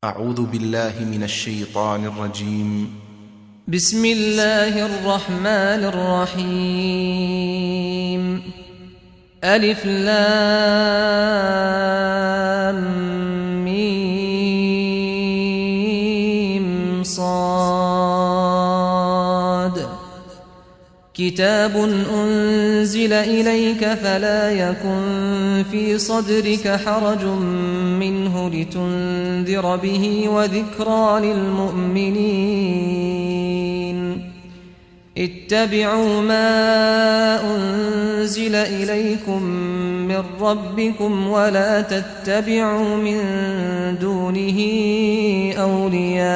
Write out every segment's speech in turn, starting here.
أعوذ بالله من الشيطان الرجيم. بسم الله الرحمن الرحيم. ألف لام ميم صاد. كتاب أنزل إليك فلا يكن في صدرك حرج منه لتنذر به وذكرى للمؤمنين. اتبعوا ما أنزل إليكم من ربكم ولا تتبعوا من دونه أولياء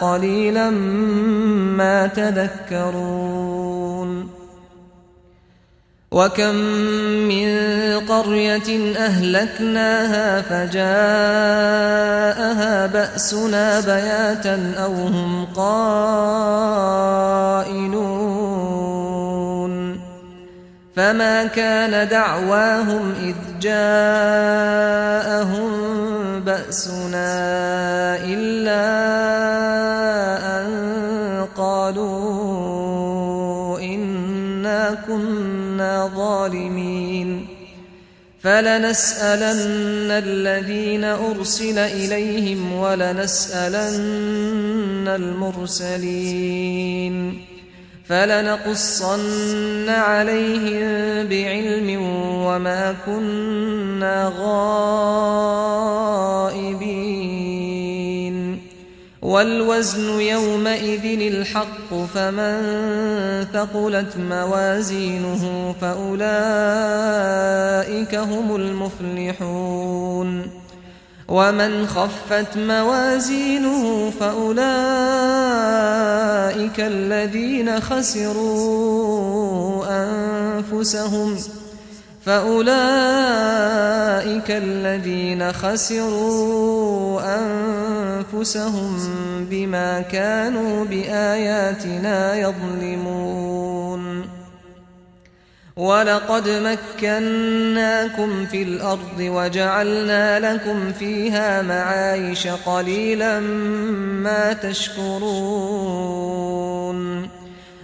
قليلا ما تذكرون. وكم من قرية أهلكناها فجاءها بأسنا بياتا أو هم قائلون. فما كان دعواهم إذ جاءهم بأسنا إلا أن قالوا إنا كنا ظالمين. فلنسألن الذين أرسل إليهم ولنسألن المرسلين. فلنقصن عليهم بعلم وما كنا غائبين. والوزن يومئذ الحق فمن ثقلت موازينه فأولئك هم المفلحون. ومن خفت موازينه فأولئك الذين خسروا أنفسهم بما كانوا بآياتنا يظلمون. ولقد مكناكم في الأرض وجعلنا لكم فيها معايش قليلا ما تشكرون.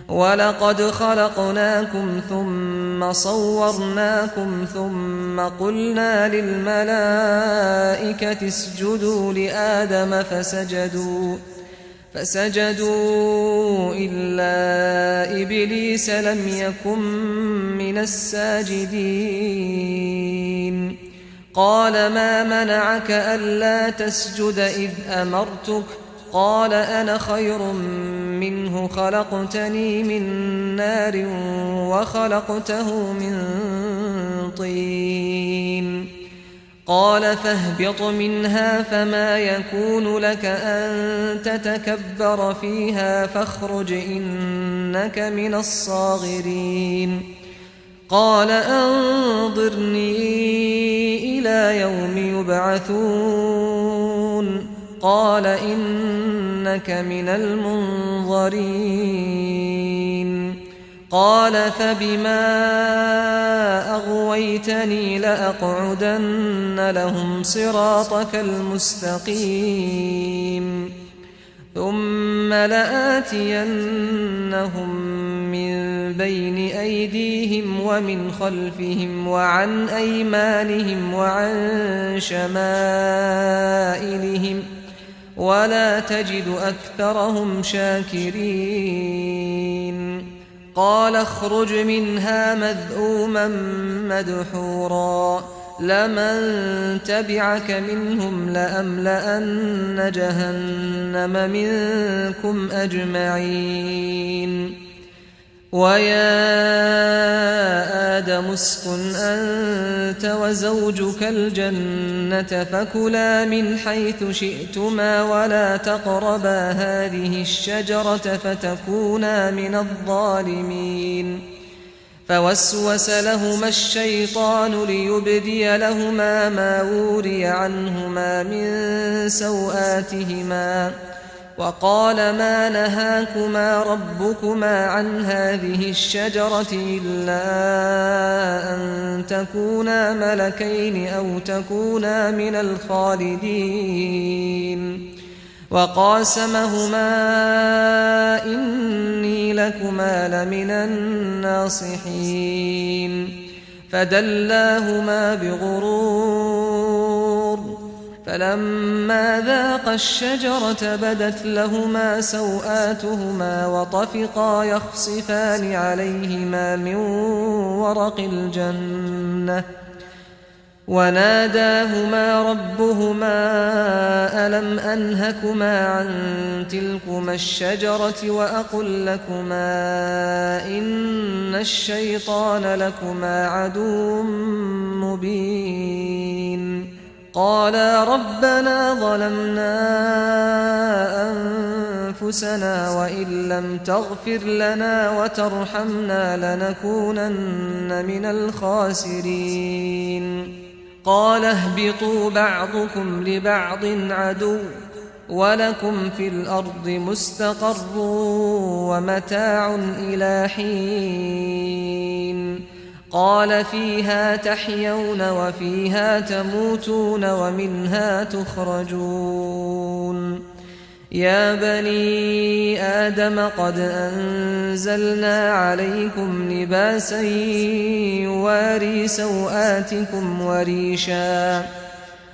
ولقد خلقناكم ثم صورناكم ثم قلنا للملائكة اسجدوا لآدم فسجدوا إلا إبليس لم يكن من الساجدين. قال ما منعك ألا تسجد إذ أمرتك؟ قال أنا خير منه خلقتني من نار وخلقته من طين. قال فاهبط منها فما يكون لك أن تتكبر فيها فاخرج إنك من الصاغرين. قال أنظرني إلى يوم يبعثون. قال إنك من المنظرين. قال فبما أغويتني لأقعدن لهم صراطك المستقيم ثم لآتينهم من بين أيديهم ومن خلفهم وعن أيمانهم وعن شمائلهم ولا تجد أكثرهم شاكرين. قال اخرج منها مذءوما مدحورا لمن تبعك منهم لأملأن جهنم منكم أجمعين. ويا آدم اسكن أنت وزوجك الجنة فكلا من حيث شئتما ولا تقربا هذه الشجرة فتكونا من الظالمين. فوسوس لهما الشيطان ليبدي لهما ما وري عنهما من سوآتهما وقال ما نهاكما ربكما عن هذه الشجرة إلا أن تكونا ملكين أو تكونا من الخالدين وقاسمهما إني لكما لمن الناصحين فدلاهما بغرور فلما ذاقا الشجرة بدت لهما سوآتهما وطفقا يخصفان عليهما من ورق الجنة وناداهما ربهما ألم أنهكما عن تلكما الشجرة وأقل لكما إن الشيطان لكما عدو مبين قالا ربنا ظلمنا أنفسنا وإن لم تغفر لنا وترحمنا لنكونن من الخاسرين قال اهبطوا بعضكم لبعض عدو ولكم في الأرض مستقر ومتاع إلى حين قال فيها تحيون وفيها تموتون ومنها تخرجون يا بني آدم قد أنزلنا عليكم لباسا يواري سوآتكم وريشا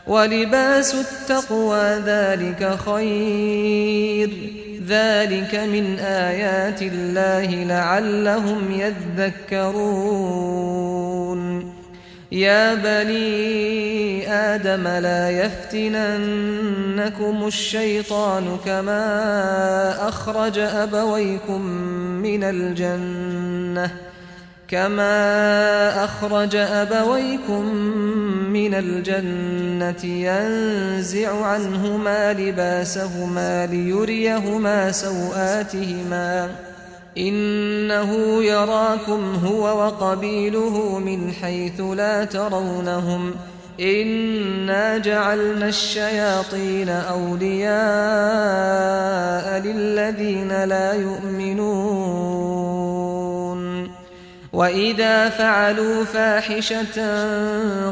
ولباس التقوى ذلك خير ذلك من آيات الله لعلهم يذكرون يا بني آدم لا يفتننكم الشيطان كما أخرج أبويكم من الجنة ينزع عنهما لباسهما ليريهما سوآتهما إنه يراكم هو وقبيله من حيث لا ترونهم إنا جعلنا الشياطين أولياء للذين لا يؤمنون وإذا فعلوا فاحشة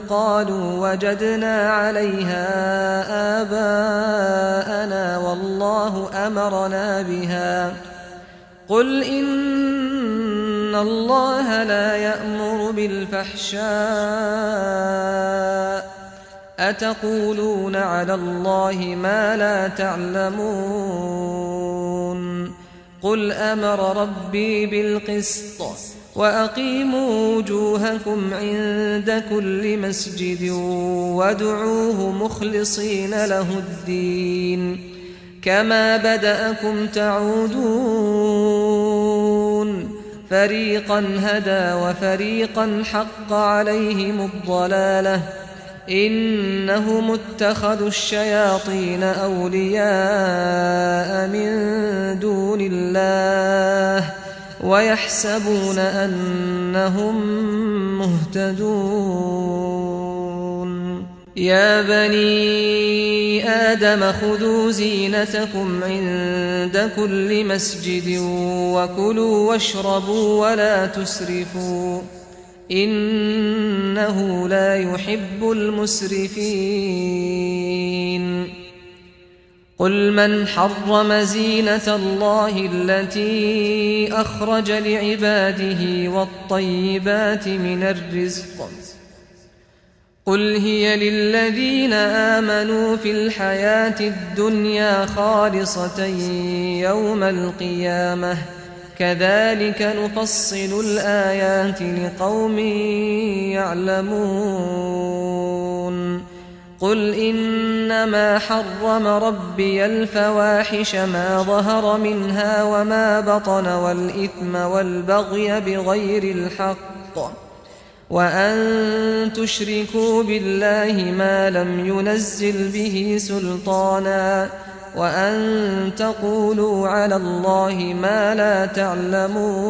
قالوا وجدنا عليها آباءنا والله أمرنا بها قل إن الله لا يأمر بالفحشاء أتقولون على الله ما لا تعلمون قل أمر ربي بالقسط وأقيموا وجوهكم عند كل مسجد وادعوه مخلصين له الدين كما بدأكم تعودون فريقا هدى وفريقا حق عليهم الضلالة إنهم اتخذوا الشياطين أولياء من دون الله ويحسبون أنهم مهتدون يا بني آدم خذوا زينتكم عند كل مسجد وكلوا واشربوا ولا تسرفوا إنه لا يحب المسرفين قل من حرم زينة الله التي أخرج لعباده والطيبات من الرزق قل هي للذين آمنوا في الحياة الدنيا خالصة يوم القيامة كذلك نفصل الآيات لقوم يعلمون قل إنما حرم ربي الفواحش ما ظهر منها وما بطن والإثم والبغي بغير الحق وأن تشركوا بالله ما لم ينزل به سلطانا وأن تقولوا على الله ما لا تعلمون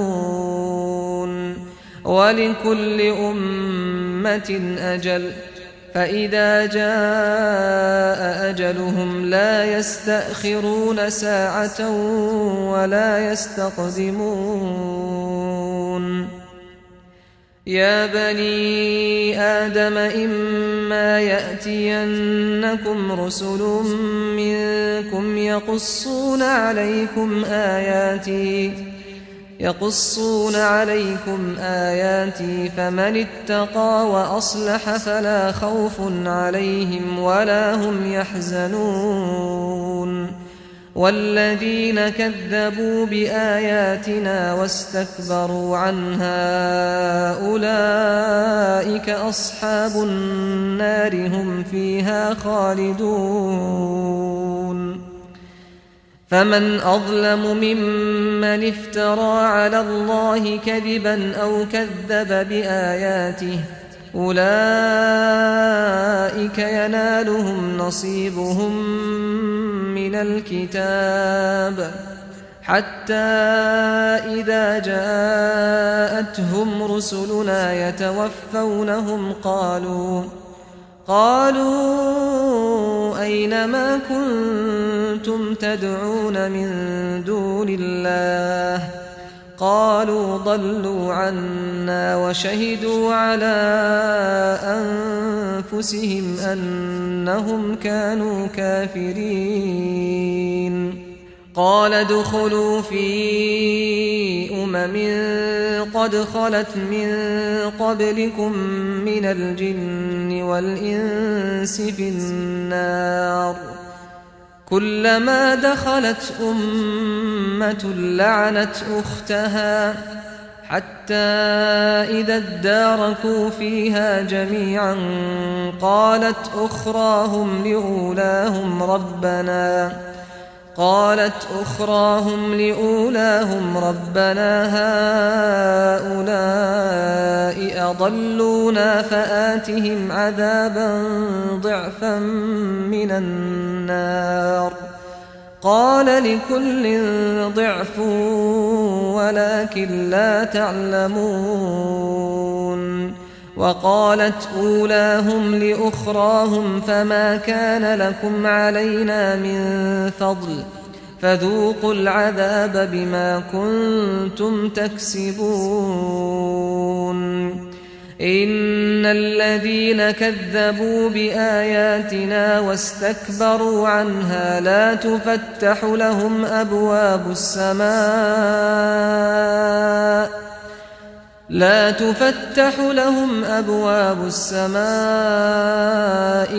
ولكل أمة أجل فإذا جاء أجلهم لا يستأخرون ساعة ولا يستقدمون يا بني آدم إما يأتينكم رسل منكم يقصون عليكم آياتي فمن اتقى وأصلح فلا خوف عليهم ولا هم يحزنون والذين كذبوا بآياتنا واستكبروا عنها أولئك أصحاب النار هم فيها خالدون فمن أظلم ممن افترى على الله كذبا أو كذب بآياته أولئك ينالهم نصيبهم من الكتاب حتى إذا جاءتهم رسلنا يتوفونهم قالوا أين ما كنتم تدعون من دون الله قالوا ضلوا عنا وشهدوا على أنفسهم أنهم كانوا كافرين قال ادخلوا في قد خلت من قبلكم من الجن والإنس في النار كلما دخلت أمة لعنت أختها حتى إذا اداركوا فيها جميعا قالت أخراهم لأولاهم ربنا هؤلاء أضلونا فآتهم عذابا ضعفا من النار قال لكل ضعف ولكن لا تعلمون وقالت أولاهم لأخراهم فما كان لكم علينا من فضل فذوقوا العذاب بما كنتم تكسبون إن الذين كذبوا بآياتنا واستكبروا عنها لا تفتح لهم أبواب السماء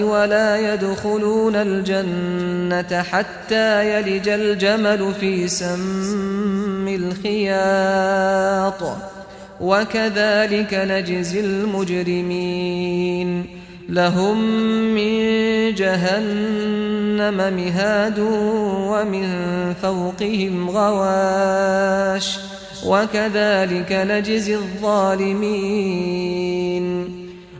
ولا يدخلون الجنة حتى يلج الجمل في سم الخياط وكذلك نجزي المجرمين لهم من جهنم مهاد ومن فوقهم غواش وكذلك نجزي الظالمين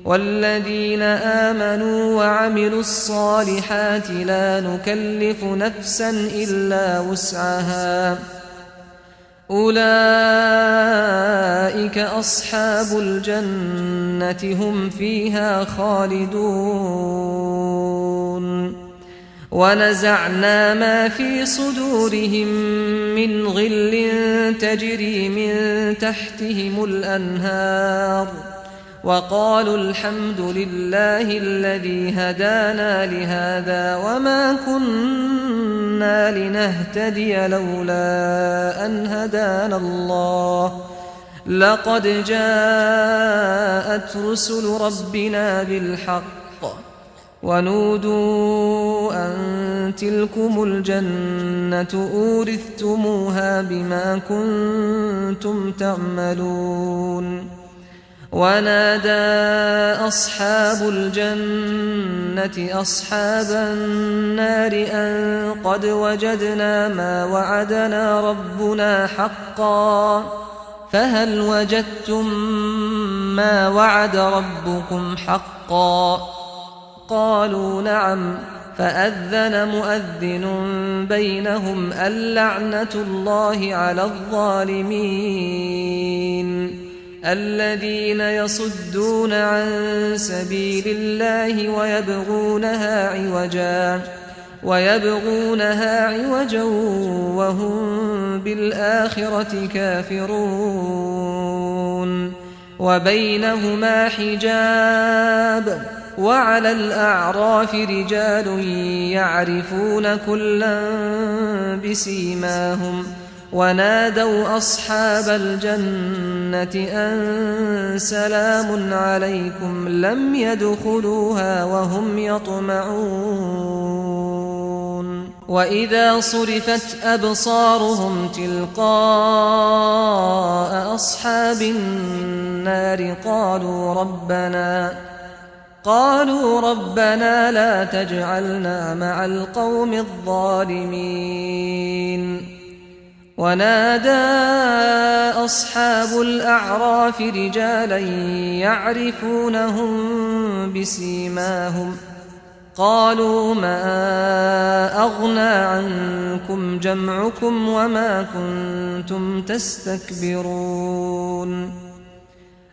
والذين آمنوا وعملوا الصالحات لا نكلف نفسا إلا وسعها أولئك أصحاب الجنة هم فيها خالدون ونزعنا ما في صدورهم من غل تجري من تحتهم الأنهار وقالوا الحمد لله الذي هدانا لهذا وما كنا لنهتدي لولا أن هدانا الله لقد جاءت رسل ربنا بالحق ونودوا أن تلكم الجنة أورثتموها بما كنتم تعملون ونادى أصحاب الجنة أصحاب النار أن قد وجدنا ما وعدنا ربنا حقا فهل وجدتم ما وعد ربكم حقا قالوا نعم فأذن مؤذن بينهم اللعنة الله على الظالمين الذين يصدون عن سبيل الله ويبغونها عوجا وهم بالآخرة كافرون وبينهما حجاب وعلى الأعراف رجال يعرفون كلا بسيماهم ونادوا أصحاب الجنة أن سلام عليكم لم يدخلوها وهم يطمعون وإذا صرفت أبصارهم تلقاء أصحاب النار قالوا ربنا لا تجعلنا مع القوم الظالمين ونادى أصحاب الأعراف رجالا يعرفونهم بسيماهم قالوا ما أغنى عنكم جمعكم وما كنتم تستكبرون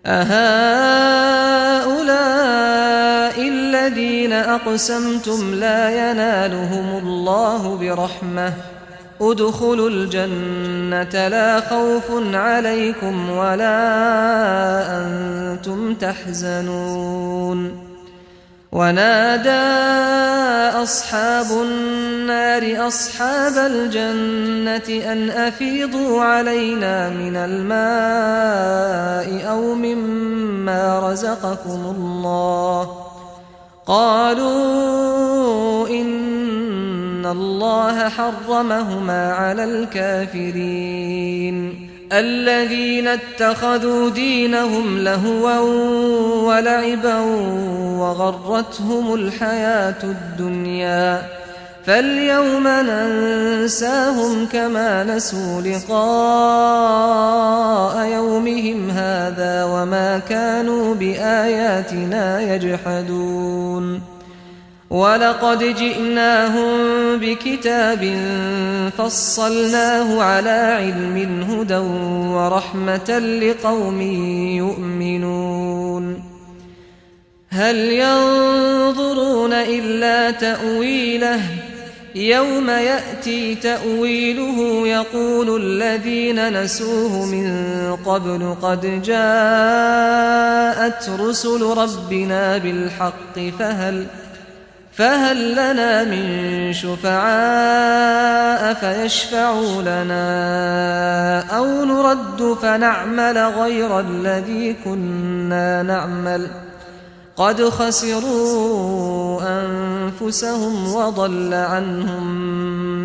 أهؤلاء الذين أقسمتم لا ينالهم الله برحمة ادخلوا الجنة لا خوف عليكم ولا أنتم تحزنون ونادى أصحاب النار أصحاب الجنة أن أفيضوا علينا من الماء أو مما رزقكم الله قالوا إن الله حرمهما على الكافرين الذين اتخذوا دينهم لهوا ولعبا وغرتهم الحياة الدنيا فاليوم ننساهم كما نسوا لقاء يومهم هذا وما كانوا بآياتنا يجحدون ولقد جئناهم بكتاب فصلناه على علم هدى ورحمة لقوم يؤمنون هل ينظرون إلا تأويله يوم يأتي تأويله يقول الذين نسوه من قبل قد جاءت رسل ربنا بالحق فهل لنا من شفعاء فيشفعوا لنا أو نرد فنعمل غير الذي كنا نعمل قد خسروا أنفسهم وضل عنهم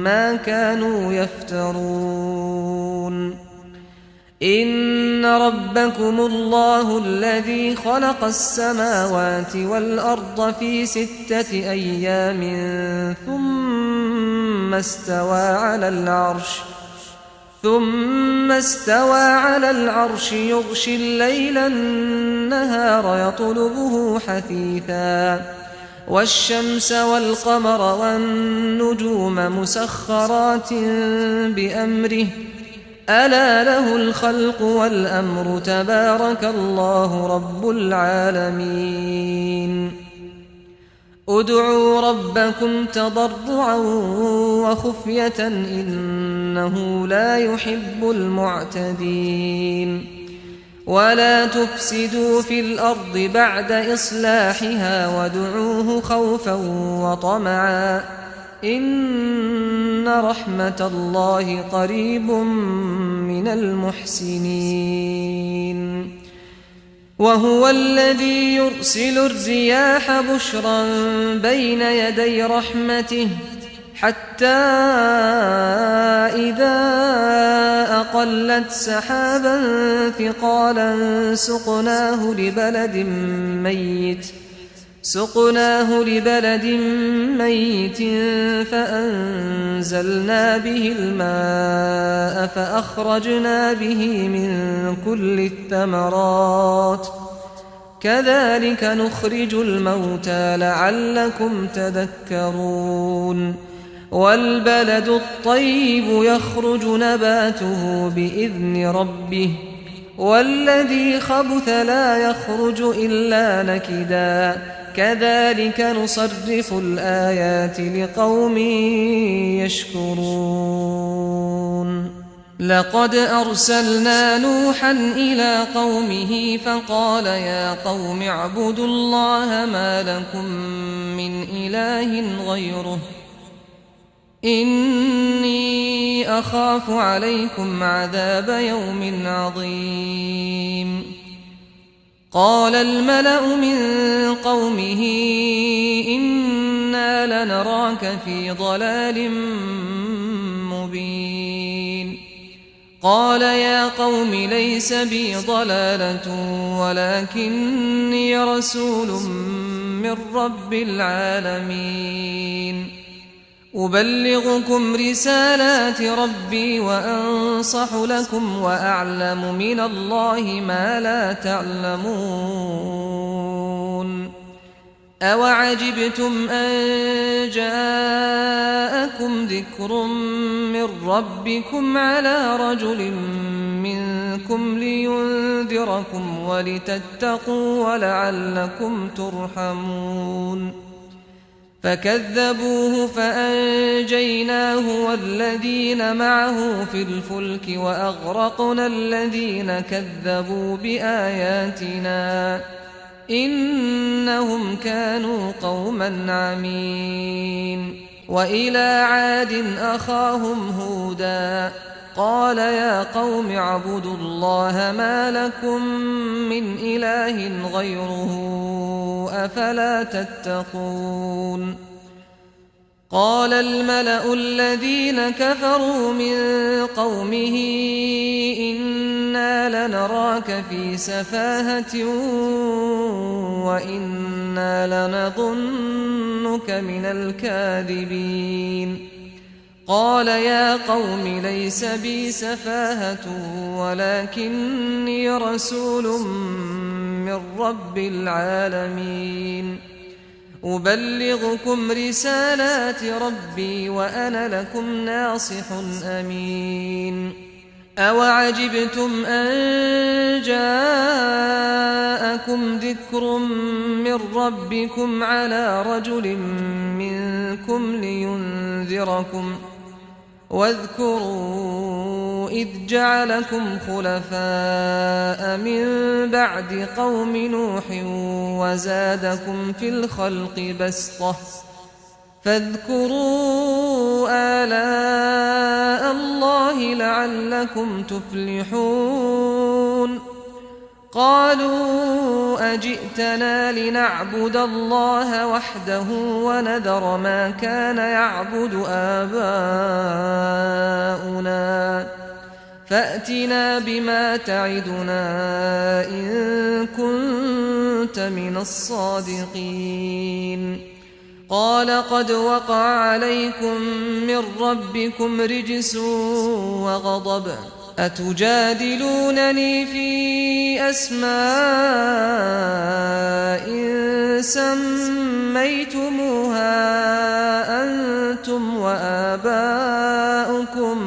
ما كانوا يفترون إن ربكم الله الذي خلق السماوات والأرض في 6 أيام ثم استوى على العرش يغشي الليل النهار يطلبه حثيثا والشمس والقمر والنجوم مسخرات بأمره ألا له الخلق والأمر تبارك الله رب العالمين ادعوا ربكم تضرعا وخفية إنه لا يحب المعتدين ولا تفسدوا في الأرض بعد إصلاحها وادعوه خوفا وطمعا إن رحمة الله قريب من المحسنين وهو الذي يرسل الرياح بشرا بين يدي رحمته حتى إذا أقلت سحابا ثقالا سقناه لبلد ميت فأنزلنا به الماء فأخرجنا به من كل الثمرات كذلك نخرج الموتى لعلكم تذكرون والبلد الطيب يخرج نباته بإذن ربه والذي خبث لا يخرج إلا نكدا كذلك نصرف الآيات لقوم يشكرون لقد أرسلنا نوحا إلى قومه فقال يا قوم اعبدوا الله ما لكم من إله غيره إني أخاف عليكم عذاب يوم عظيم قال الملأ من قومه إنا لنراك في ضلال مبين قال يا قوم ليس بي ضلالة ولكني رسول من رب العالمين أبلغكم رسالات ربي وأنصح لكم وأعلم من الله ما لا تعلمون أوعجبتم أن جاءكم ذكر من ربكم على رجل منكم لينذركم ولتتقوا ولعلكم ترحمون فكذبوه فأنجيناه والذين معه في الفلك وأغرقنا الذين كذبوا بآياتنا إنهم كانوا قوما عمين وإلى عاد أخاهم هودا قال يا قوم اعبدوا الله ما لكم من إله غيره أفلا تتقون قال الملأ الذين كفروا من قومه إنا لنراك في سفاهة وإنا لنظنك من الكاذبين قال يا قوم ليس بي سفاهة ولكني رسول من رب العالمين أبلغكم رسالات ربي وأنا لكم ناصح أمين أوعجبتم أن جاءكم ذكر من ربكم على رجل منكم لينذركم واذكروا إذ جعلكم خلفاء من بعد قوم نوح وزادكم في الخلق بسطة فاذكروا آلاء الله لعلكم تفلحون قالوا أجئتنا لنعبد الله وحده ونذر ما كان يعبد آباؤنا فأتنا بما تعدنا إن كنت من الصادقين قال قد وقع عليكم من ربكم رجس وغضب أتجادلونني في أسماء سميتموها أنتم وآباؤكم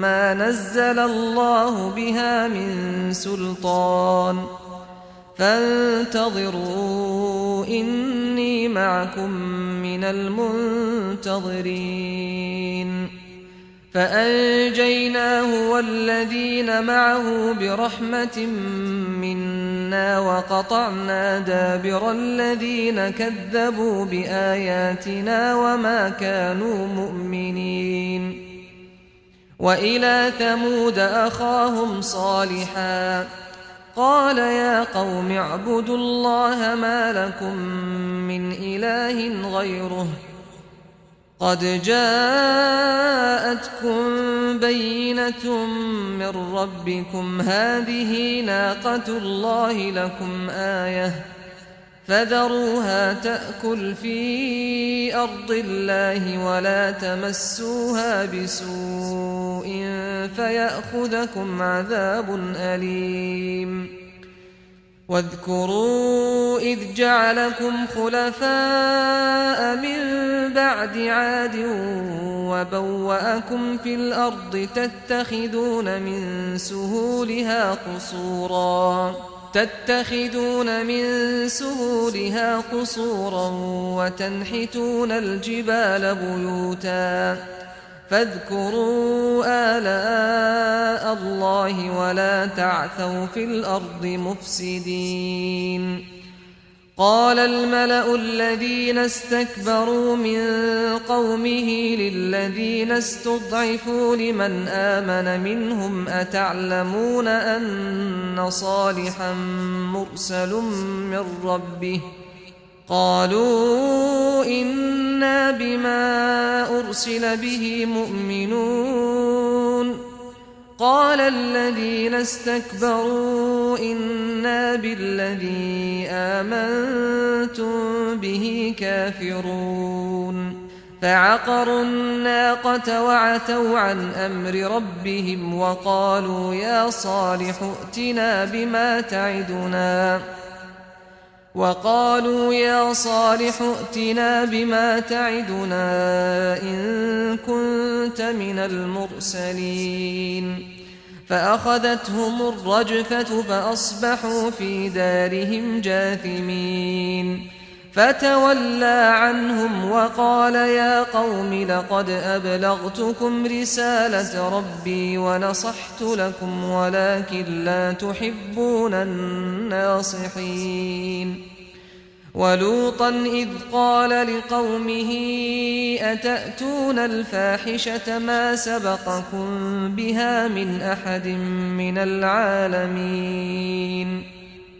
ما نزل الله بها من سلطان فانتظروا إني معكم من المنتظرين فأنجيناه والذين معه برحمة منا وقطعنا دابر الذين كذبوا بآياتنا وما كانوا مؤمنين وإلى ثمود أخاهم صالحا قال يا قوم اعبدوا الله ما لكم من إله غيره قد جاءتكم بينة من ربكم هذه ناقة الله لكم آية فذروها تأكل في أرض الله ولا تمسوها بسوء فيأخذكم عذاب أليم واذكروا إذ جعلكم خلفاء من بعد عاد وبوأكم في الأرض تتخذون من سهولها قصورا وتنحتون الجبال بيوتا فاذكروا آلاء الله ولا تعثوا في الأرض مفسدين قال الملأ الذين استكبروا من قومه للذين استضعفوا لمن آمن منهم أتعلمون أن صالحا مرسل من ربه قالوا إنا بما أرسل به مؤمنون قال الذين استكبروا إنا بالذي آمنتم به كافرون فعقروا الناقة وعتوا عن أمر ربهم وقالوا يا صالح ائتنا بما تعدنا إن كنت من المرسلين فأخذتهم الرجفة فأصبحوا في دارهم جاثمين فتولى عنهم وقال يا قوم لقد أبلغتكم رسالة ربي ونصحت لكم ولكن لا تحبون الناصحين ولوطا إذ قال لقومه أتأتون الفاحشة ما سبقكم بها من أحد من العالمين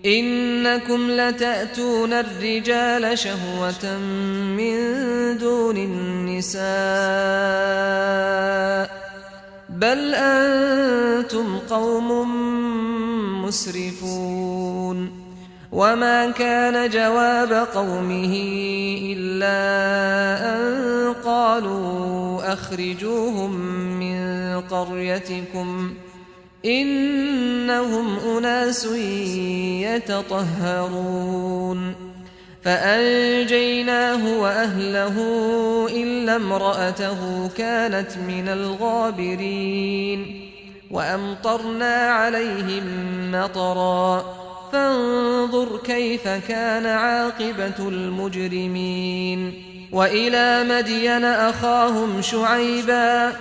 إنكم لتأتون الرجال شهوة من دون النساء بل أنتم قوم مسرفون وما كان جواب قومه إلا أن قالوا أخرجوهم من قريتكم إنهم أناس يتطهرون فأنجيناه وأهله إلا امرأته كانت من الغابرين وأمطرنا عليهم مطرا فانظر كيف كان عاقبة المجرمين وإلى مدين أخاهم شعيبا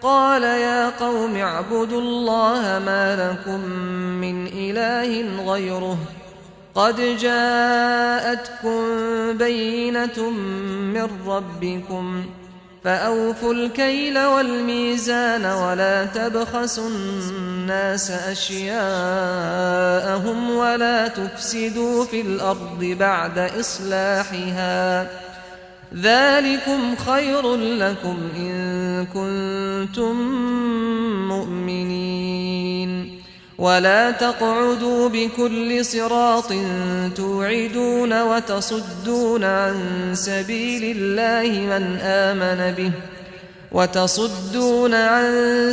قال يا قوم اعبدوا الله ما لكم من إله غيره قد جاءتكم بينة من ربكم فأوفوا الكيل والميزان ولا تبخسوا الناس أشياءهم ولا تفسدوا في الأرض بعد إصلاحها ذلكم خير لكم إن كنتم مؤمنين ولا تقعدوا بكل صراط توعدون وتصدون عن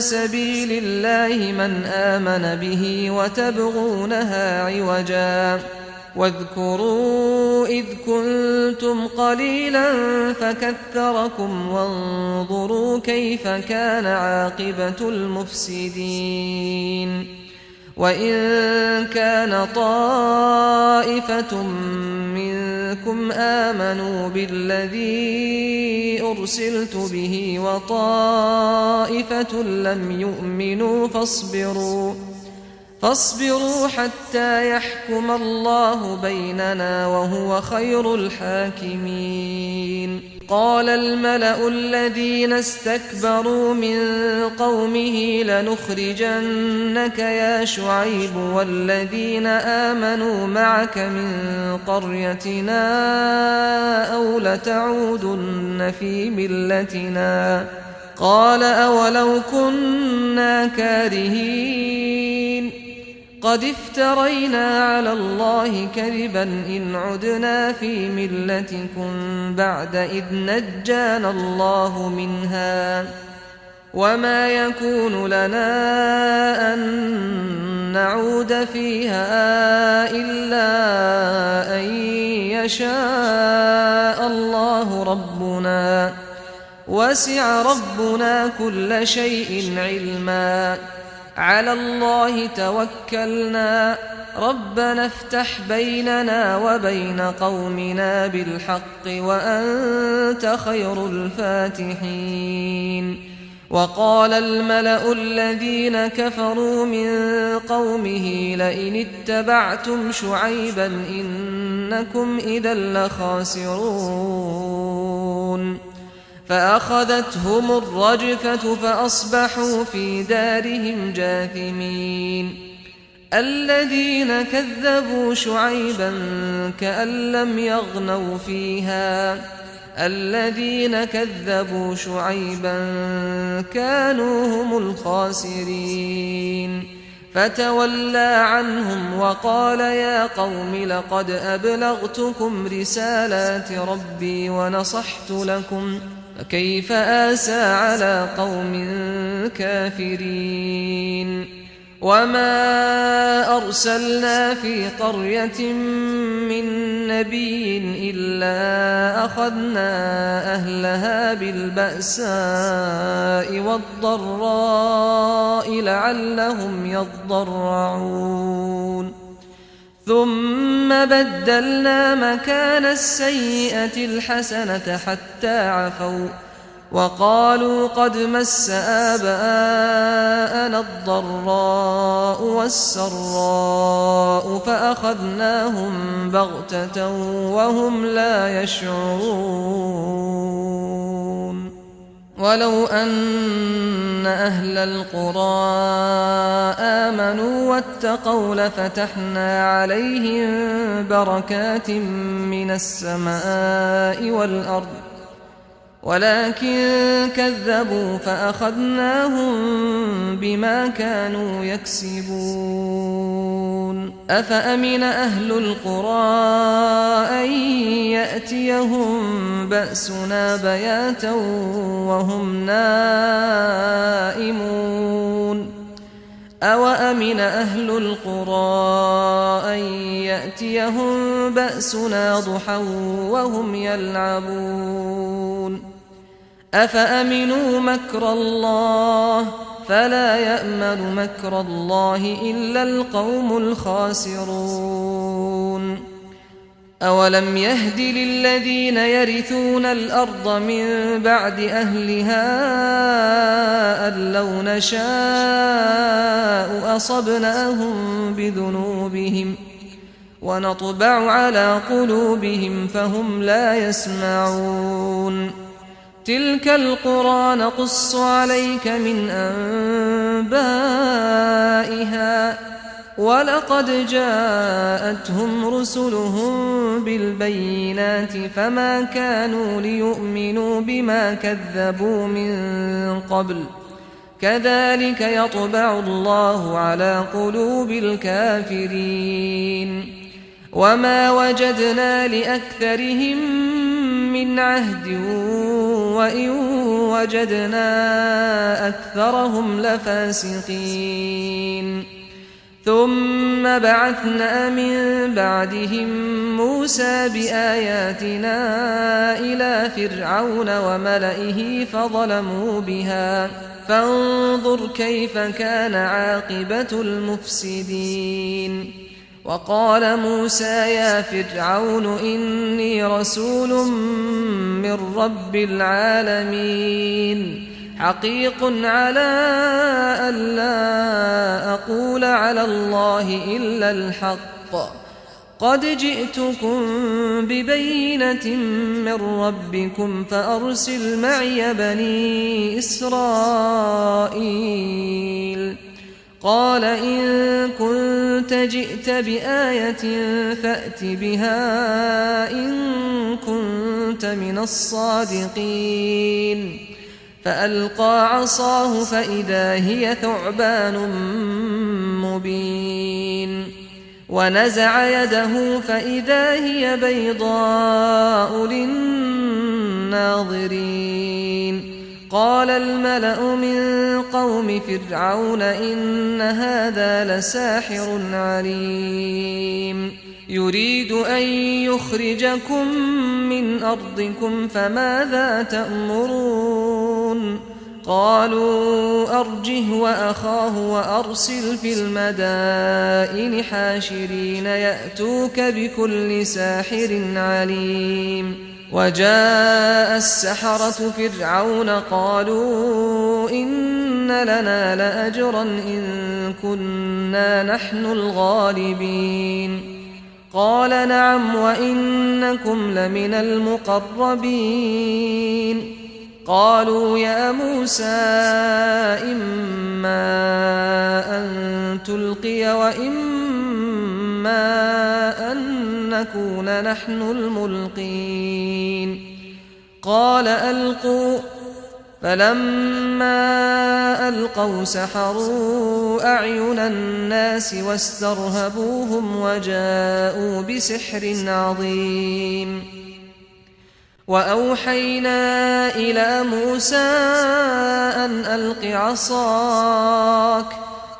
سبيل الله من آمن به وتبغونها عوجا واذكروا إذ كنتم قليلا فكثركم وانظروا كيف كان عاقبة المفسدين وإن كان طائفة منكم آمنوا بالذي أرسلت به وطائفة لم يؤمنوا فاصبروا حتى يحكم الله بيننا وهو خير الحاكمين قال الملأ الذين استكبروا من قومه لنخرجنك يا شعيب والذين آمنوا معك من قريتنا أو لتعودن في ملتنا قال أولو كنا كارهين قد افترينا على الله كذبا إن عدنا في ملتكم بعد إذ نجانا الله منها وما يكون لنا أن نعود فيها إلا أن يشاء الله ربنا وسع ربنا كل شيء علما على الله توكلنا ربنا افتح بيننا وبين قومنا بالحق وأنت خير الفاتحين وقال الملأ الذين كفروا من قومه لئن اتبعتم شعيبا إنكم إذا لخاسرون فأخذتهم الرجفة فأصبحوا في دارهم جاثمين الذين كذبوا شعيبا كأن لم يغنوا فيها الذين كذبوا شعيبا كانوا هم الخاسرين فتولى عنهم وقال يا قوم لقد أبلغتكم رسالات ربي ونصحت لكم فكيف آسى على قوم كافرين وما أرسلنا في قرية من نبي إلا أخذنا أهلها بالبأساء والضراء لعلهم يضرعون ثم بدلنا مكان السيئة الحسنة حتى عفوا وقالوا قد مس آباءنا الضراء والسراء فأخذناهم بغتة وهم لا يشعرون ولو أن أهل القرى آمنوا واتقوا لفتحنا عليهم بركات من السماء والأرض ولكن كذبوا فأخذناهم بما كانوا يكسبون أفأمن أهل القرى أن يأتيهم بأسنا بياتا وهم نائمون أوأمن أهل القرى أن يأتيهم بأسنا ضحى وهم يلعبون أفأمنوا مكر الله فلا يأمن مكر الله إلا القوم الخاسرون أولم يهد للذين يرثون الأرض من بعد أهلها أن لو نشاء أصبناهم بذنوبهم ونطبع على قلوبهم فهم لا يسمعون تلك القرى نقص عليك من أنبائها ولقد جاءتهم رسلهم بالبينات فما كانوا ليؤمنوا بما كذبوا من قبل كذلك يطبع الله على قلوب الكافرين وما وجدنا لأكثرهم من عهد وإن وجدنا أكثرهم لفاسقين ثم بعثنا من بعدهم موسى بآياتنا إلى فرعون وملئه فظلموا بها فانظر كيف كان عاقبة المفسدين وقال موسى يا فرعون إني رسول من رب العالمين حقيق على أن لا أقول على الله إلا الحق قد جئتكم ببينة من ربكم فأرسل معي بني إسرائيل قال إن كنت جئت بآية فأت بها إن كنت من الصادقين فألقى عصاه فإذا هي ثعبان مبين ونزع يده فإذا هي بيضاء للناظرين قال الملأ من قوم فرعون إن هذا لساحر عليم يريد أن يخرجكم من أرضكم فماذا تأمرون قالوا أرجه وأخاه وأرسل في المدائن حاشرين يأتوك بكل ساحر عليم وجاء السحرة فرعون قالوا إن لنا لأجرا إن كنا نحن الغالبين قال نعم وإنكم لمن المقربين قالوا يا موسى إما أن تلقي وإما أن نكون نحن الملقين قال ألقوا فلما ألقوا سحروا أعين الناس واسترهبوهم وجاءوا بسحر عظيم وأوحينا إلى موسى أن ألق عصاك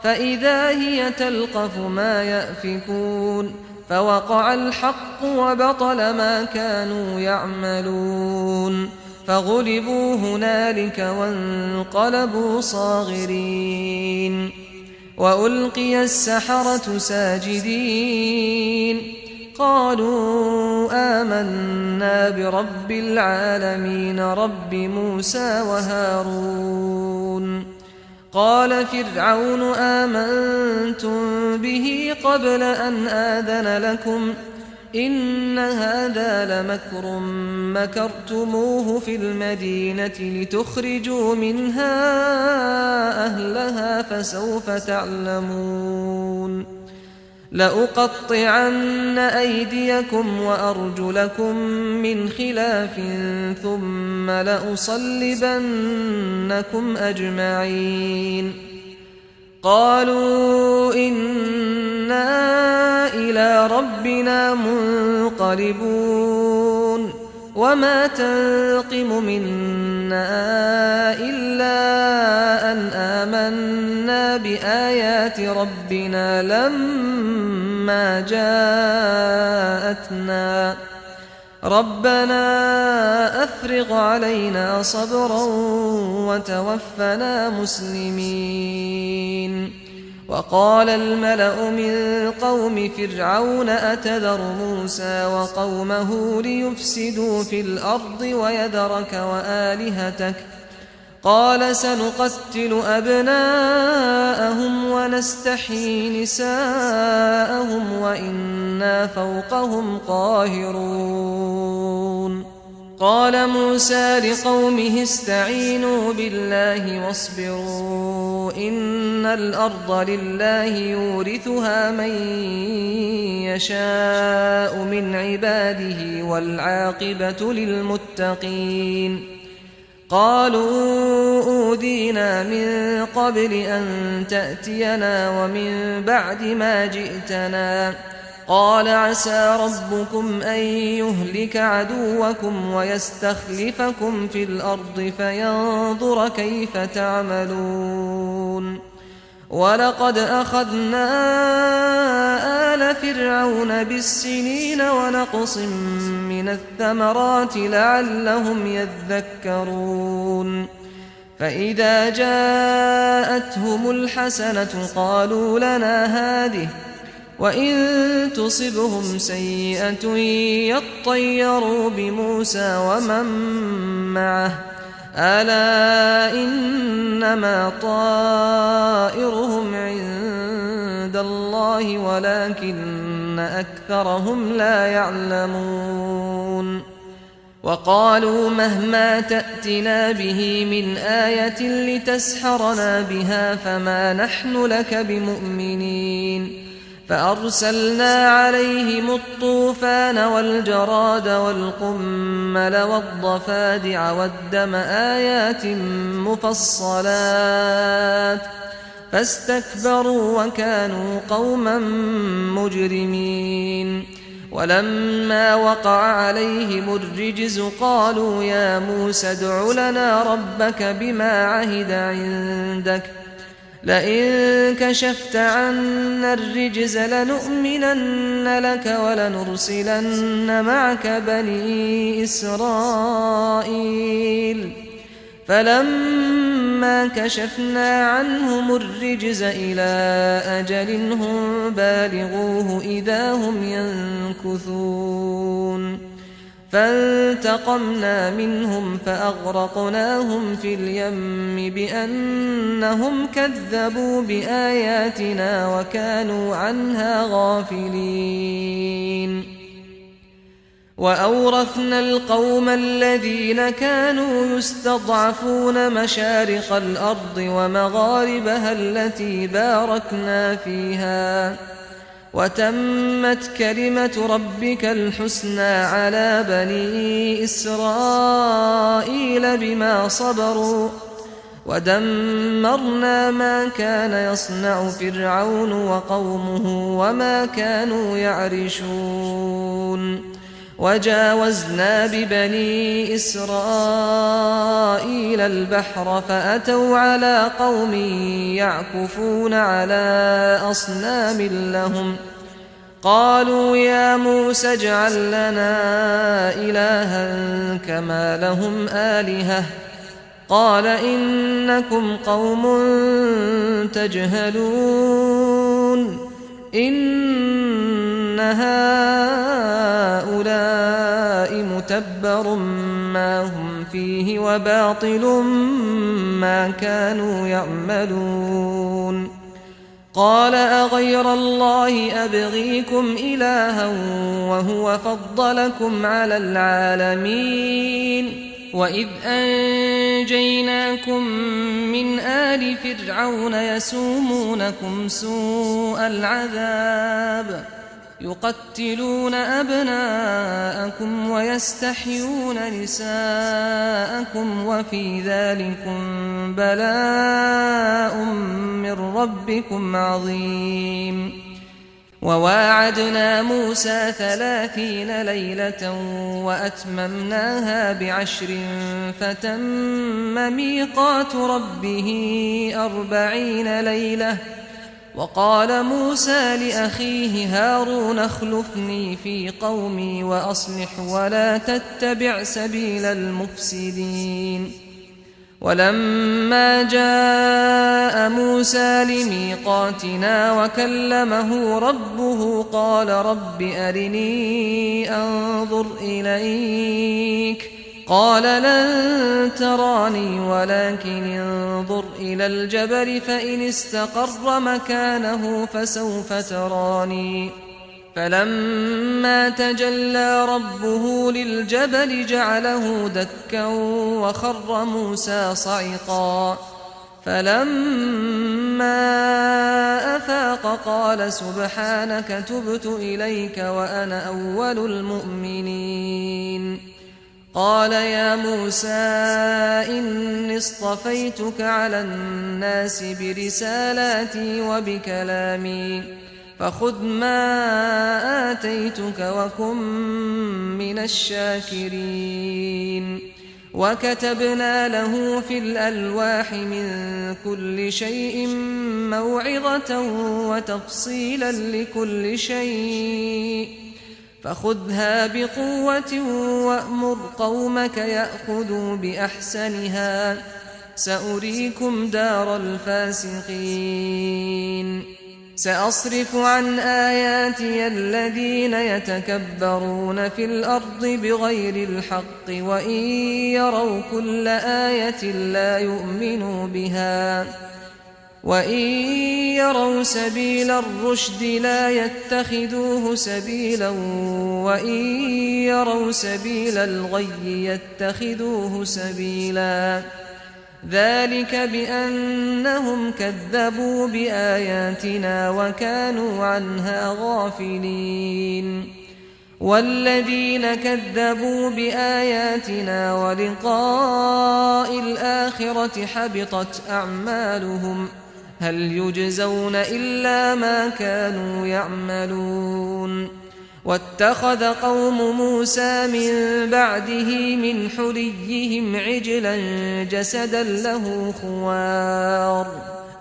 فإذا هي تلقف ما يأفكون فوقع الحق وبطل ما كانوا يعملون فغلبوا هنالك وانقلبوا صاغرين وألقي السحرة ساجدين قالوا آمنا برب العالمين رب موسى وهارون قال فرعون آمنتم به قبل أن آذن لكم إن هذا لمكر مكرتموه في المدينة لتخرجوا منها أهلها فسوف تعلمون لأقطعن أيديكم وأرجلكم من خلاف ثم لأصلبنكم أجمعين قالوا إنا إلى ربنا منقلبون وما تنقم منا إلا أن آمنا بآيات ربنا لما جاءتنا ربنا أفرغ علينا صبرا وتوفنا مسلمين وقال الملأ من قوم فرعون أتذر موسى وقومه ليفسدوا في الأرض ويذرك وآلهتك قال سنقتل أبناءهم ونستحيي نساءهم وإنا فوقهم قاهرون قال موسى لقومه استعينوا بالله واصبروا إن الأرض لله يورثها من يشاء من عباده والعاقبة للمتقين قالوا أوذينا من قبل أن تأتينا ومن بعد ما جئتنا قال عسى ربكم أن يهلك عدوكم ويستخلفكم في الأرض فينظر كيف تعملون ولقد أخذنا آل فرعون بالسنين ونقص من الثمرات لعلهم يذكرون فإذا جاءتهم الحسنة قالوا لنا هذه وإن تصبهم سيئة يطيروا بموسى ومن معه ألا إنما طائرهم عند الله ولكن أكثرهم لا يعلمون وقالوا مهما تأتنا به من آية لتسحرنا بها فما نحن لك بمؤمنين فأرسلنا عليهم الطوفان والجراد والقمل والضفادع والدم آيات مفصلات فاستكبروا وكانوا قوما مجرمين ولما وقع عليهم الرجز قالوا يا موسى ادع لنا ربك بما عهد عندك لئن كشفت عنا الرجز لنؤمنن لك ولنرسلن معك بني إسرائيل فلما كشفنا عنهم الرجز إلى أجل هم بالغوه إذا هم ينكثون فانتقمنا منهم فأغرقناهم في اليم بأنهم كذبوا بآياتنا وكانوا عنها غافلين وأورثنا القوم الذين كانوا يستضعفون مشارق الأرض ومغاربها التي باركنا فيها وتمت كلمة ربك الحسنى على بني إسرائيل بما صبروا ودمرنا ما كان يصنع فرعون وقومه وما كانوا يعرشون وجاوزنا ببني إسرائيل البحر فأتوا على قوم يعكفون على أصنام لهم قالوا يا موسى اجعل لنا إلها كما لهم آلهة قال إنكم قوم تجهلون إن هؤلاء متبر ما هم فيه وباطل ما كانوا يعملون قال أغير الله أبغيكم إلها وهو فضلكم على العالمين وإذ أنجيناكم من آل فرعون يسومونكم سوء العذاب يقتلون أبناءكم ويستحيون نساءكم وفي ذلكم بلاء من ربكم عظيم وواعدنا موسى 30 ليلة وأتممناها ب10 فتم ميقات ربه 40 ليلة وقال موسى لأخيه هارون اخلفني في قومي وأصلح ولا تتبع سبيل المفسدين ولما جاء موسى لميقاتنا وكلمه ربه قال رب أرني أنظر إليك قال لن تراني ولكن انظر إلى الجبل فإن استقر مكانه فسوف تراني فلما تجلى ربه للجبل جعله دكا وخر موسى صعقا فلما أفاق قال سبحانك تبت إليك وأنا أول المؤمنين قال يا موسى إني اصطفيتك على الناس برسالاتي وبكلامي فخذ ما آتيتك وكن من الشاكرين وكتبنا له في الألواح من كل شيء موعظة وتفصيلا لكل شيء فخذها بقوة وأمر قومك يأخذوا بأحسنها سأريكم دار الفاسقين سأصرف عن آياتي الذين يتكبرون في الأرض بغير الحق وإن يروا كل آية لا يؤمنوا بها وإن يروا سبيل الرشد لا يتخذوه سبيلا وإن يروا سبيل الغي يتخذوه سبيلا ذلك بأنهم كذبوا بآياتنا وكانوا عنها غافلين والذين كذبوا بآياتنا ولقاء الآخرة حبطت أعمالهم هل يجزون إلا ما كانوا يعملون واتخذ قوم موسى من بعده من حليهم عجلا جسدا له خوار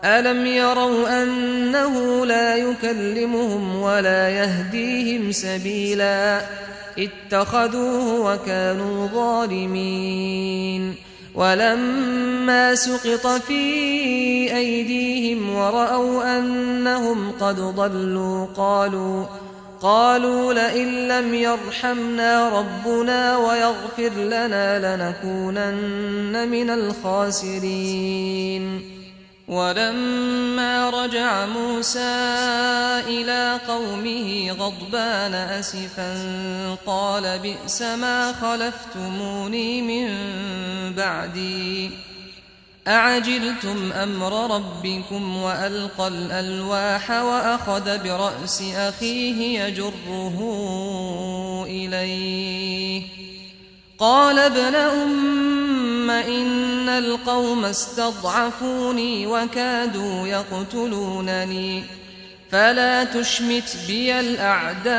ألم يروا أنه لا يكلمهم ولا يهديهم سبيلا اتخذوه وكانوا ظالمين ولما سقط في أيديهم ورأوا أنهم قد ضلوا قالوا لئن لم يرحمنا ربنا ويغفر لنا لنكونن من الخاسرين ولما رجع موسى إلى قومه غضبان أسفا قال بئس ما خلفتموني من بعدي أعجلتم أمر ربكم وألقى الألواح وأخذ برأس أخيه يجره إليه قال ابن أم إن القوم استضعفوني وكادوا يقتلونني فلا تشمت بي الأعداء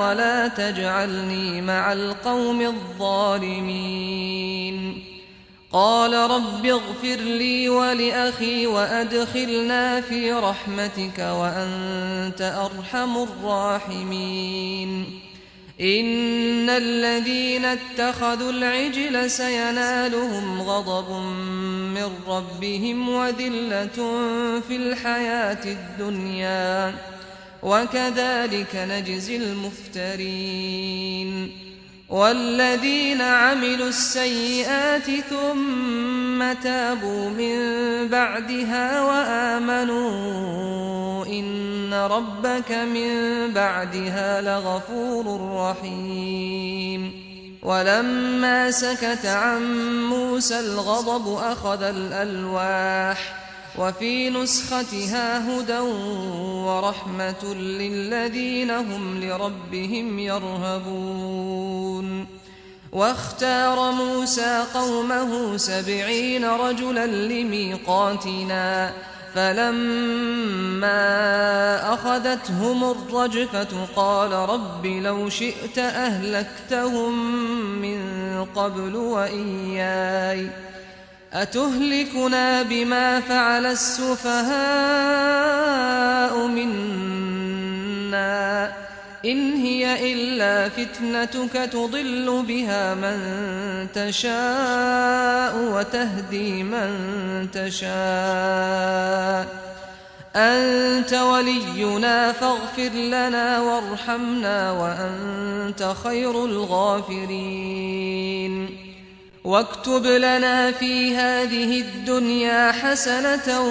ولا تجعلني مع القوم الظالمين قال رب اغفر لي ولأخي وأدخلنا في رحمتك وأنت أرحم الراحمين إن الذين اتخذوا العجل سينالهم غضب من ربهم وذلة في الحياة الدنيا وكذلك نجزي المفترين والذين عملوا السيئات ثم تابوا من بعدها وآمنوا إن ربك من بعدها لغفور رحيم ولما سكت عن موسى الغضب أخذ الألواح وفي نسختها هدى ورحمة للذين هم لربهم يرهبون واختار موسى قومه 70 رجلا لميقاتنا فلما أخذتهم الرجفة قال رب لو شئت أهلكتهم من قبل وإياي أتهلكنا بما فعل السفهاء منا إن هي إلا فتنتك تضل بها من تشاء وتهدي من تشاء أنت ولينا فاغفر لنا وارحمنا وأنت خير الغافرين واكتب لنا في هذه الدنيا حسنة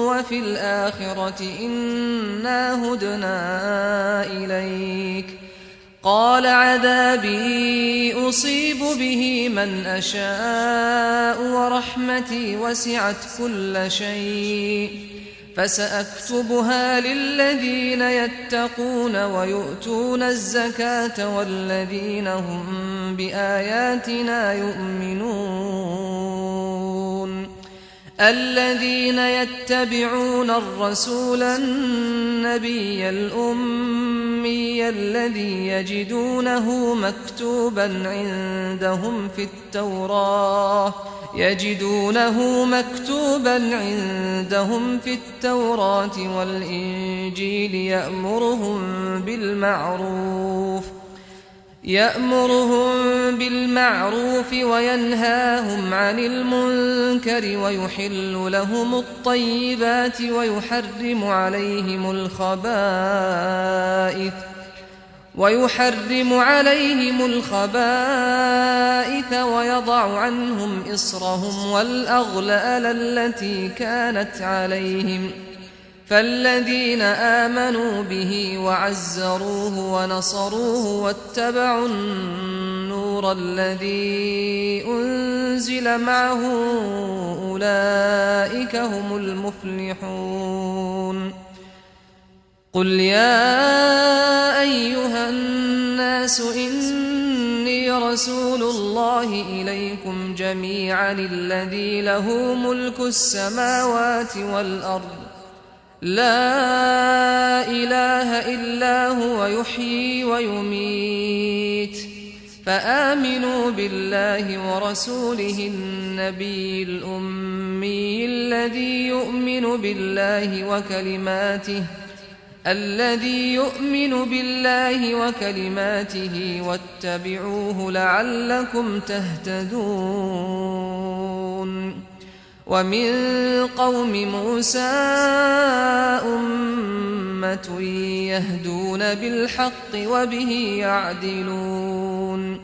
وفي الآخرة إنا هدنا إليك قال عذابي أصيب به من أشاء ورحمتي وسعت كل شيء فسأكتبها للذين يتقون ويؤتون الزكاة والذين هم بآياتنا يؤمنون الذين يتبعون الرسول النبي الأمي الذي يجدونه مكتوبا عندهم في التوراة والإنجيل يأمرهم بالمعروف وينهاهم عن المنكر ويحل لهم الطيبات ويحرم عليهم الخبائث ويضع عنهم إصرهم والأغلال التي كانت عليهم فالذين آمنوا به وعزروه ونصروه واتبعوا النور الذي أنزل معه أولئك هم المفلحون قل يا أيها الناس إني رسول الله إليكم جميعا الذي له ملك السماوات والأرض لا إله إلا هو يحيي ويميت فآمنوا بالله ورسوله النبي الأمي الذي يؤمن بالله وكلماته واتبعوه لعلكم تهتدون ومن قوم موسى أمة يهدون بالحق وبه يعدلون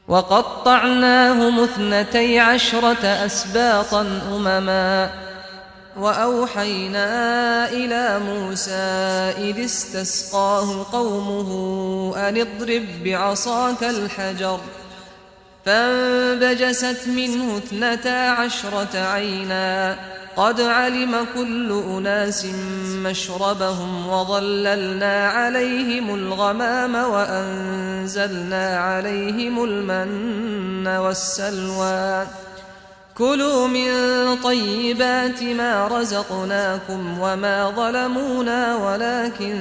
وقطعناهم 12 أسباطا أمما وأوحينا إلى موسى إذ استسقاه قومه أن اضرب بعصاك الحجر فانبجست منه 12 عينا قد علم كل أناس مشربهم وظللنا عليهم الغمام وأنزلنا عليهم المن والسلوى كلوا من طيبات ما رزقناكم وما ظلمونا ولكن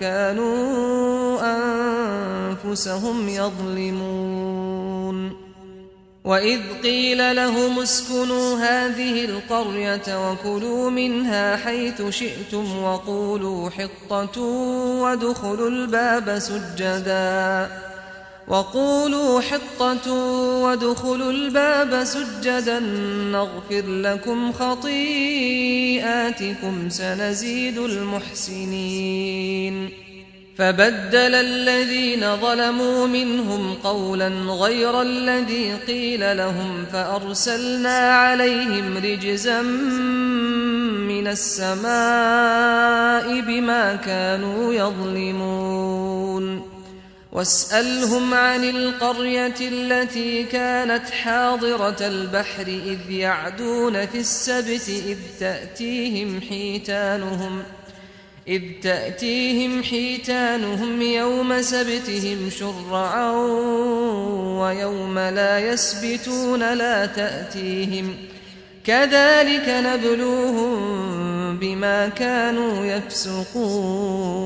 كانوا أنفسهم يظلمون وإذ قيل لهم اسكنوا هذه القرية وكلوا منها حيث شئتم وقولوا حطة وادخلوا الباب سجدا نغفر لكم خطيئاتكم سنزيد المحسنين فبدل الذين ظلموا منهم قولا غير الذي قيل لهم فأرسلنا عليهم رجزا من السماء بما كانوا يظلمون واسألهم عن القرية التي كانت حاضرة البحر إذ يعدون في السبت إذ تأتيهم حيتانهم يوم سبتهم شرعا ويوم لا يسبتون لا تأتيهم كذلك نبلوهم بما كانوا يفسقون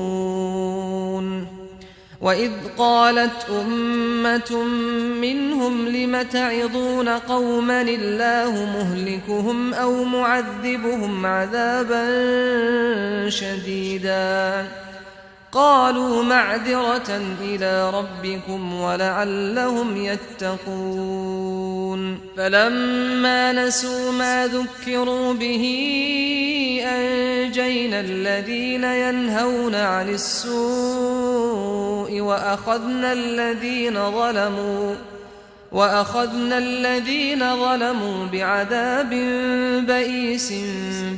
وإذ قالت أمة منهم لم تعظون قوما الله مهلكهم أو معذبهم عذابا شديدا قالوا معذرة إلى ربكم ولعلهم يتقون فلما نسوا ما ذكروا به أنجينا الذين ينهون عن السوء وأخذنا الذين ظلموا بعذاب بئيس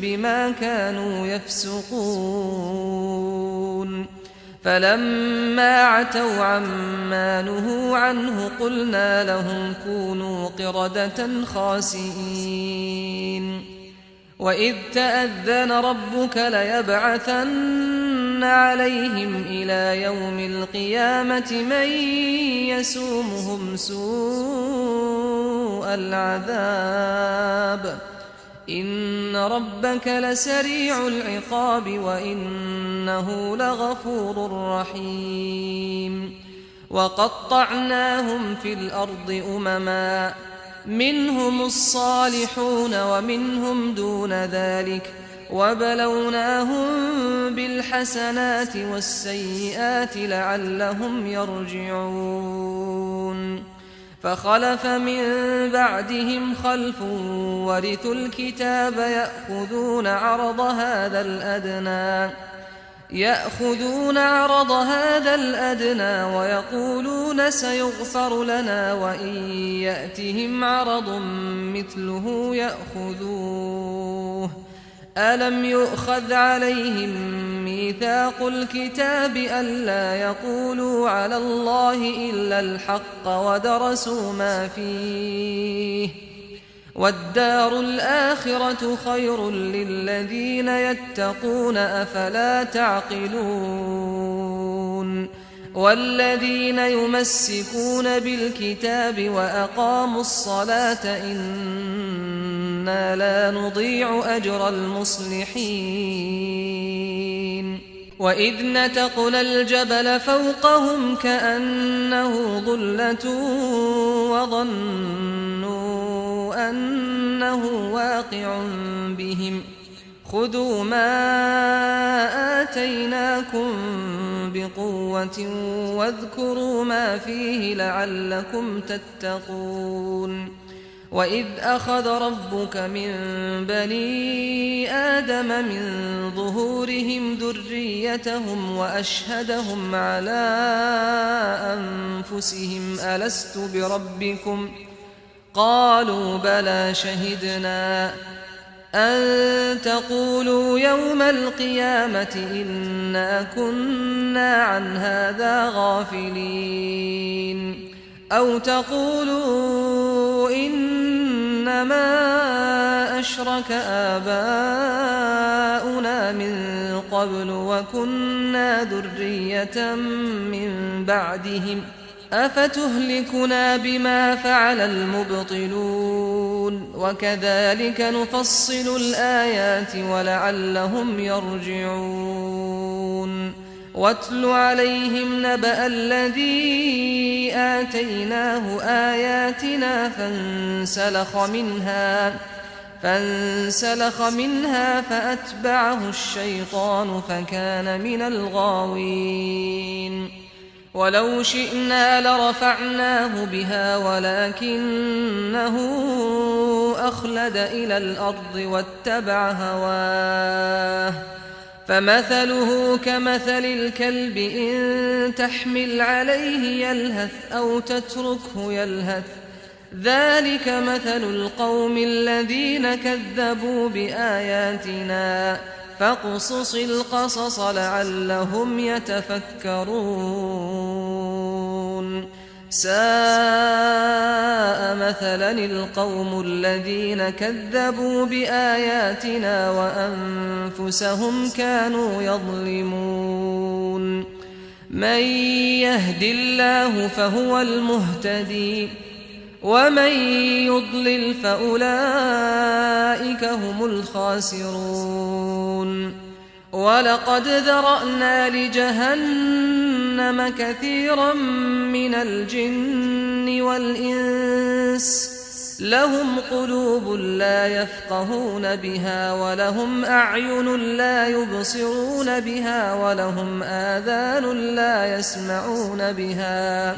بما كانوا يفسقون فلما عتوا عما نهوا عنه قلنا لهم كونوا قردة خاسئين وإذ تأذن ربك ليبعثن عليهم إلى يوم القيامة من يسومهم سوء العذاب إن ربك لسريع العقاب وإنه لغفور رحيم وقطعناهم في الأرض أمما منهم الصالحون ومنهم دون ذلك وبلوناهم بالحسنات والسيئات لعلهم يرجعون فخلف من بعدهم خلف ورثوا الكتاب يأخذون عرض هذا الأدنى ويقولون سيغفر لنا وإن يأتهم عرض مثله يأخذوه ألم يؤخذ عليهم ميثاق الكتاب ألا يقولوا على الله إلا الحق ودرسوا ما فيه والدار الآخرة خير للذين يتقون أفلا تعقلون والذين يمسكون بالكتاب وأقاموا الصلاة إنا إنا لا نضيع أجر المصلحين وإذ نتقنا الجبل فوقهم كأنه ظلة وظنوا أنه واقع بهم خذوا ما آتيناكم بقوة واذكروا ما فيه لعلكم تتقون وإذ أخذ ربك من بني آدم من ظهورهم ذريتهم وأشهدهم على أنفسهم ألست بربكم قالوا بلى شهدنا أن تقولوا يوم القيامة إنا كنا عن هذا غافلين أو تقولوا إنما أشرك آباؤنا من قبل وكنا ذرية من بعدهم أفتهلكنا بما فعل المبطلون وكذلك نفصل الآيات ولعلهم يرجعون واتل عليهم نبأ الذي آتيناه آياتنا فانسلخ منها فأتبعه الشيطان فكان من الغاوين ولو شئنا لرفعناه بها ولكنه أخلد إلى الأرض واتبع هواه فمثله كمثل الكلب إن تحمل عليه يلهث أو تتركه يلهث ذلك مثل القوم الذين كذبوا بآياتنا فاقصص القصص لعلهم يتفكرون ساء مثلا القوم الذين كذبوا بآياتنا وأنفسهم كانوا يظلمون من يهد الله فهو المهتدي ومن يضلل فأولئك هم الخاسرون ولقد ذرأنا لجهنم كثيرا من الجن والإنس لهم قلوب لا يفقهون بها ولهم أعين لا يبصرون بها ولهم آذان لا يسمعون بها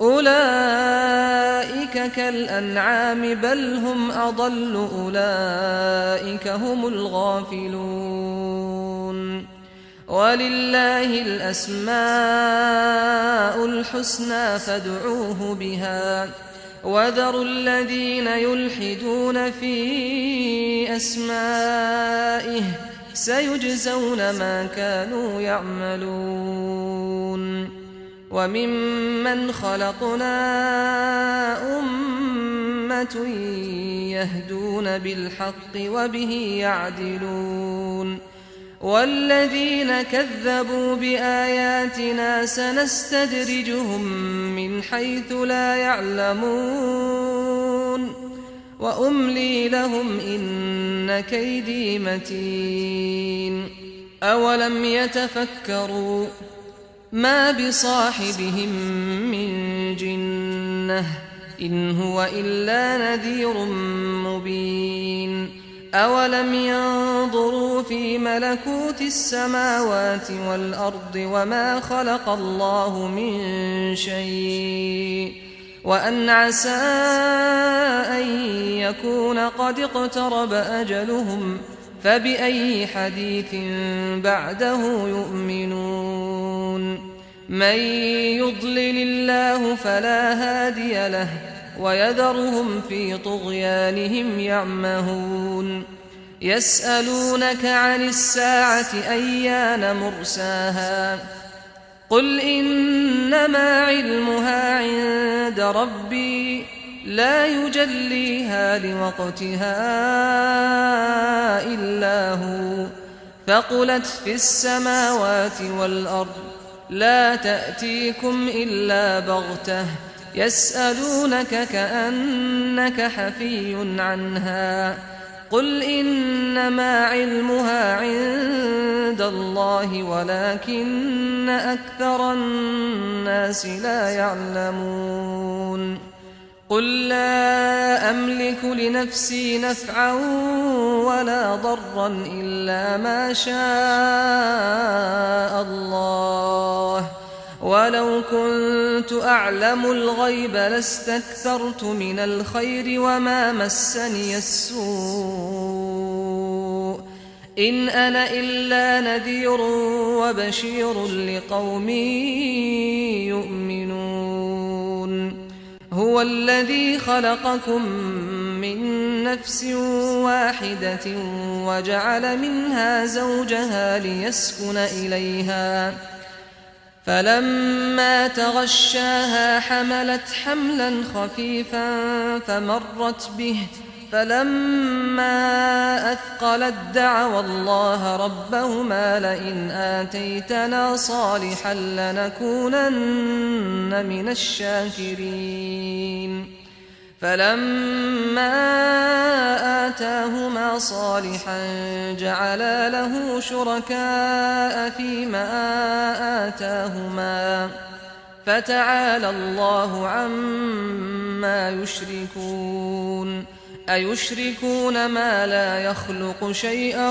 أولئك كالأنعام بل هم أضل أولئك هم الغافلون ولله الأسماء الحسنى فادعوه بها وذروا الذين يلحدون في أسمائه سيجزون ما كانوا يعملون وممن خلقنا أمة يهدون بالحق وبه يعدلون والذين كذبوا بآياتنا سنستدرجهم من حيث لا يعلمون وأملي لهم إن كيدي متين أولم يتفكروا ما بصاحبهم من جنة إن هو إلا نذير مبين أولم ينظروا في ملكوت السماوات والأرض وما خلق الله من شيء وأن عسى أن يكون قد اقترب أجلهم فبأي حديث بعده يؤمنون من يضلل الله فلا هادي له ويذرهم في طغيانهم يعمهون يسألونك عن الساعة أيان مرساها قل إنما علمها عند ربي لا يجليها لوقتها إلا هو ثقلت في السماوات والأرض لا تأتيكم إلا بغتة يسألونك كأنك حفي عنها قل إنما علمها عند الله ولكن أكثر الناس لا يعلمون قل لا أملك لنفسي نفعا ولا ضرا إلا ما شاء الله ولو كنت أعلم الغيب لاستكثرت من الخير وما مسني السوء إن أنا إلا نذير وبشير لقوم يؤمنون هو الذي خلقكم من نفس واحدة وجعل منها زوجها ليسكن إليها فلما تغشاها حملت حملا خفيفا فمرت به فلما أثقلت دعوا الله ربهما لئن آتيتنا صالحا لنكونن من الشاكرين فلما آتاهما صالحا جعلا له شركاء فيما آتاهما فتعالى الله عما يشركون أيشركون ما لا يخلق شيئا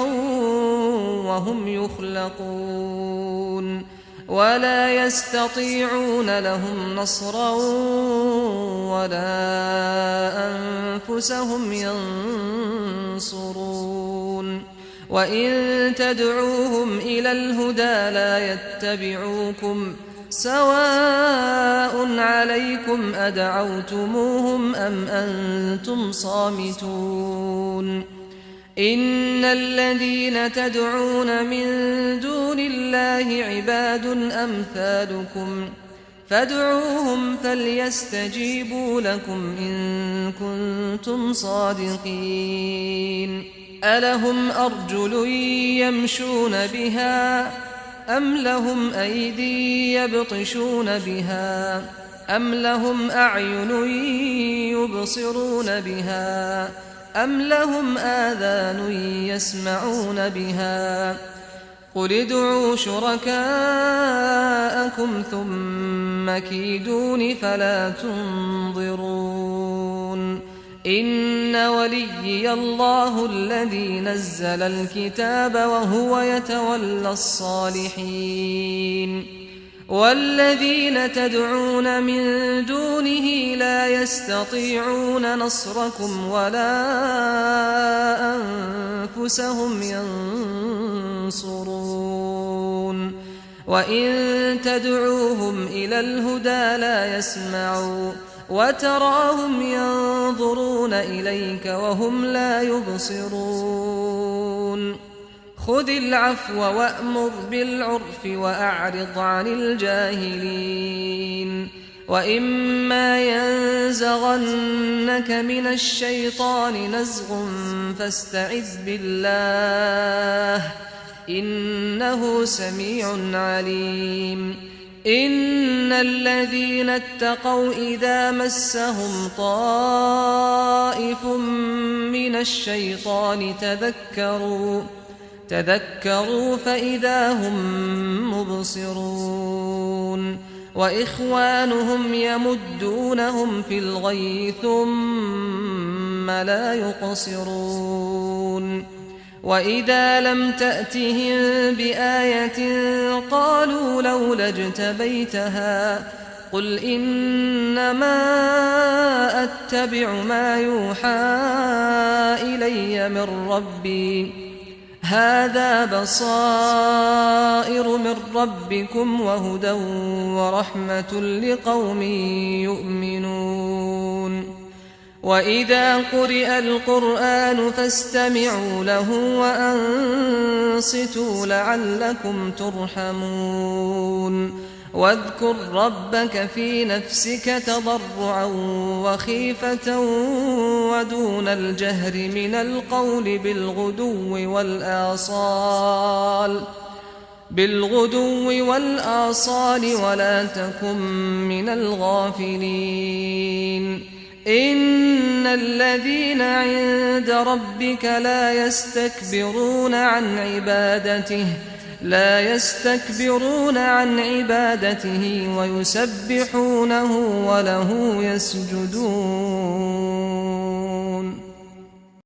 وهم يخلقون ولا يستطيعون لهم نصرا ولا أنفسهم ينصرون وإن تدعوهم إلى الهدى لا يتبعوكم سواء عليكم أدعوتموهم أم أنتم صامتون إن الذين تدعون من دون الله عباد أمثالكم فادعوهم فليستجيبوا لكم إن كنتم صادقين ألهم أرجل يمشون بها أم لهم أيدي يبطشون بها أم لهم أعين يبصرون بها أم لهم آذان يسمعون بها قل ادعوا شركاءكم ثم كيدون فلا تنظرون إن وليي الله الذي نزل الكتاب وهو يتولى الصالحين والذين تدعون من دونه لا يستطيعون نصركم ولا أنفسهم ينصرون وإن تدعوهم إلى الهدى لا يسمعوا وتراهم ينظرون إليك وهم لا يبصرون خذ العفو وأمر بالعرف وأعرض عن الجاهلين وإما ينزغنك من الشيطان نزغ فاستعذ بالله إنه سميع عليم إن الذين اتقوا إذا مسهم طائف من الشيطان تذكروا فإذا هم مبصرون وإخوانهم يمدونهم في الغي ثم لا يقصرون وإذا لم تأتهم بآية قالوا لولا اجتبيتها قل إنما أتبع ما يوحى إلي من ربي هذا بصائر من ربكم وهدى ورحمة لقوم يؤمنون وإذا قرئ القرآن فاستمعوا له وأنصتوا لعلكم ترحمون واذكر ربك في نفسك تضرعا وخيفة ودون الجهر من القول بالغدو والآصال بالغدو والآصال ولا تكن من الغافلين إن الذين عند ربك لا يستكبرون عن عبادته ويسبحونه وله يسجدون